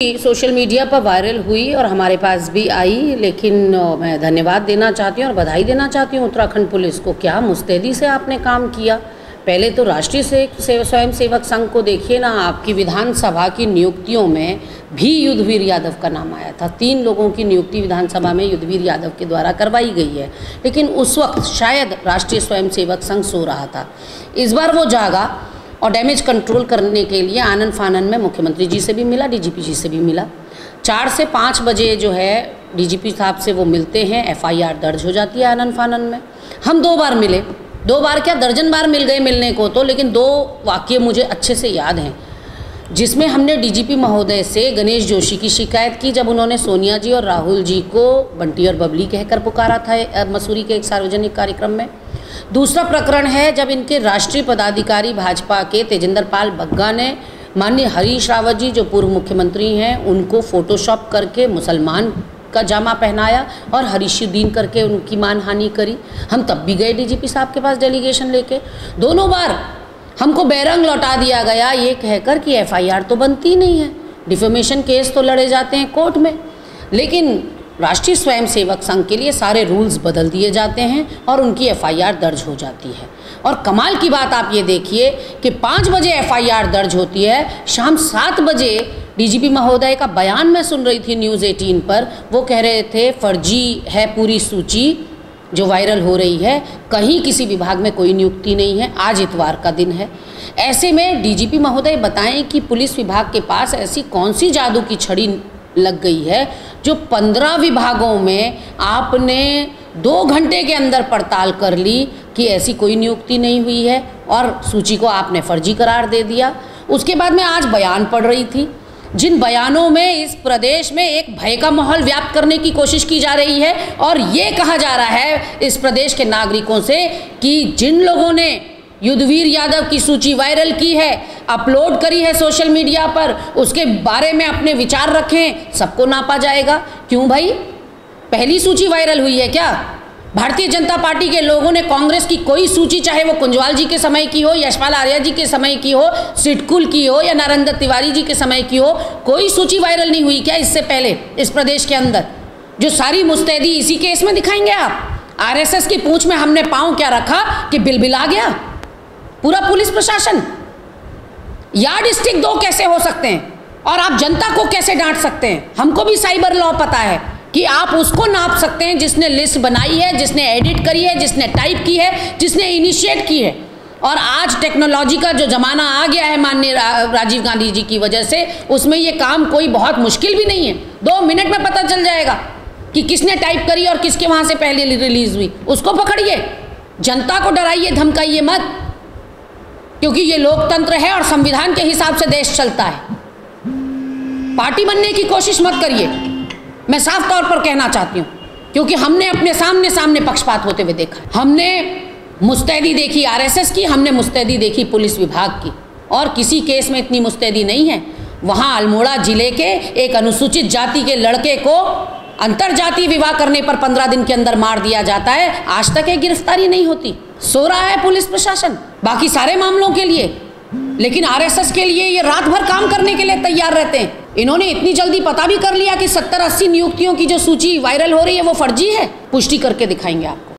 Social media पर viral हुई और हमारे पास भी आई, लेकिन मैं धन्यवाद देना चाहती हूँ और बधाई देना चाहती हूँ उत्तराखंड पुलिस को। क्या मुस्तैदी से आपने काम किया। पहले तो राष्ट्रीय स्वयं सेवक संघ को देखिए ना, आपकी विधानसभा की नियुक्तियों में भी युद्धवीर यादव का नाम आया था। 3 लोगों की नियुक्ति विधानसभा में युद्धवीर यादव के द्वारा करवाई गई है, लेकिन उस वक्त शायद राष्ट्रीय स्वयं सेवक संघ सो रहा था। इस बार वो जागा और डैमेज कंट्रोल करने के लिए आनन फानन में मुख्यमंत्री जी से भी मिला, डीजीपी जी से भी मिला। 4 से 5 बजे जो है डीजीपी साहब से वो मिलते हैं, एफआईआर दर्ज हो जाती है आनन फानन में। हम 2 बार मिले, 2 बार क्या दर्जन बार मिल गए मिलने को तो, लेकिन 2 वाक्य मुझे अच्छे से याद हैं जिसमें हमने डीजीपी महोदय से गणेश जोशी की शिकायत की जब उन्होंने सोनिया जी और राहुल जी को बंटी और बबली कहकर पुकारा था मसूरी के एक सार्वजनिक कार्यक्रम में। दूसरा प्रकरण है जब इनके राष्ट्रीय पदाधिकारी भाजपा के तेजेंद्र पाल बग्गा ने माननीय हरीश रावत जी जो पूर्व मुख्यमंत्री हैं उनको फोटोशॉप करके मुसलमान का जामा पहनाया और हरीशुद्दीन करके उनकी मानहानि करी। हम तब भी गए डीजीपी साहब के पास डेलीगेशन लेके। दोनों बार हमको बैरंग लौटा दिया गया ये कहकर कि एफआईआर तो बनती नहीं है, डिफेमेशन केस तो लड़े जाते हैं कोर्ट में, लेकिन राष्ट्रीय स्वयं सेवक संघ के लिए सारे रूल्स बदल दिए जाते हैं और उनकी एफआईआर दर्ज हो जाती है। और कमाल की बात आप ये देखिए कि 5 बजे एफआईआर दर्ज होती है, शाम 7 बजे डीजीपी महोदय का बयान मैं सुन रही थी न्यूज़ 18 पर। वो कह रहे थे फर्जी है पूरी सूची जो वायरल हो रही है, कहीं किसी विभाग में कोई नियुक्ति नहीं है, आज इतवार का दिन है। ऐसे में डीजीपी महोदय बताएं कि पुलिस विभाग के पास ऐसी कौन सी जादू की छड़ी लग गई है जो 15 विभागों में आपने 2 घंटे के अंदर पड़ताल कर ली कि ऐसी कोई नियुक्ति नहीं हुई है और सूची को आपने फर्जी करार दे दिया। उसके बाद मैं आज बयान पढ़ रही थी जिन बयानों में इस प्रदेश में एक भय का माहौल व्याप्त करने की कोशिश की जा रही है और ये कहा जा रहा है इस प्रदेश के नागरिकों से कि जिन लोगों ने युद्धवीर यादव की सूची वायरल की है, अपलोड करी है सोशल मीडिया पर, उसके बारे में अपने विचार रखें, सबको नापा जाएगा। क्यों भाई, पहली सूची वायरल हुई है क्या? भारतीय जनता पार्टी के लोगों ने कांग्रेस की कोई सूची, चाहे वो कुंजवाल जी के समय की हो, यशपाल आर्या जी के समय की हो, सिटकुल की हो या नरेंद्र तिवारी जी के समय की हो, कोई सूची वायरल नहीं हुई क्या इससे पहले इस प्रदेश के अंदर? जो सारी मुस्तैदी इसी केस में दिखाएंगे आप। आरएसएस की पूंछ में हमने पांव क्या रखा कि बिलबिला गया पूरा पुलिस प्रशासन। यार्ड स्टिक 2 कैसे हो सकते हैं और आप जनता को कैसे डांट सकते हैं? हमको भी साइबर लॉ पता है कि आप उसको नाप सकते हैं जिसने लिस्ट बनाई है, जिसने एडिट करी है, जिसने टाइप की है, जिसने इनिशिएट की है। और आज टेक्नोलॉजी का जो ज़माना आ गया है माननीय राजीव गांधी जी की वजह से, उसमें ये काम कोई बहुत मुश्किल भी नहीं है। 2 मिनट में पता चल जाएगा कि किसने टाइप करी और किसके वहाँ से पहले रिलीज हुई। उसको पकड़िए, जनता को डराइए धमकाइए मत, क्योंकि ये लोकतंत्र है और संविधान के हिसाब से देश चलता है। पार्टी बनने की कोशिश मत करिए, मैं साफ तौर पर कहना चाहती हूँ, क्योंकि हमने अपने सामने पक्षपात होते हुए देखा। हमने मुस्तैदी देखी आरएसएस की, हमने मुस्तैदी देखी पुलिस विभाग की, और किसी केस में इतनी मुस्तैदी नहीं है। वहाँ अल्मोड़ा जिले के एक अनुसूचित जाति के लड़के को अंतरजातीय विवाह करने पर 15 दिन के अंदर मार दिया जाता है, आज तक एक गिरफ्तारी नहीं होती। सो रहा है पुलिस प्रशासन बाकी सारे मामलों के लिए, लेकिन आरएसएस के लिए ये रात भर काम करने के लिए तैयार रहते हैं। इन्होंने इतनी जल्दी पता भी कर लिया कि 70-80 नियुक्तियों की जो सूची वायरल हो रही है वो फर्जी है। पुष्टि करके दिखाएंगे आपको।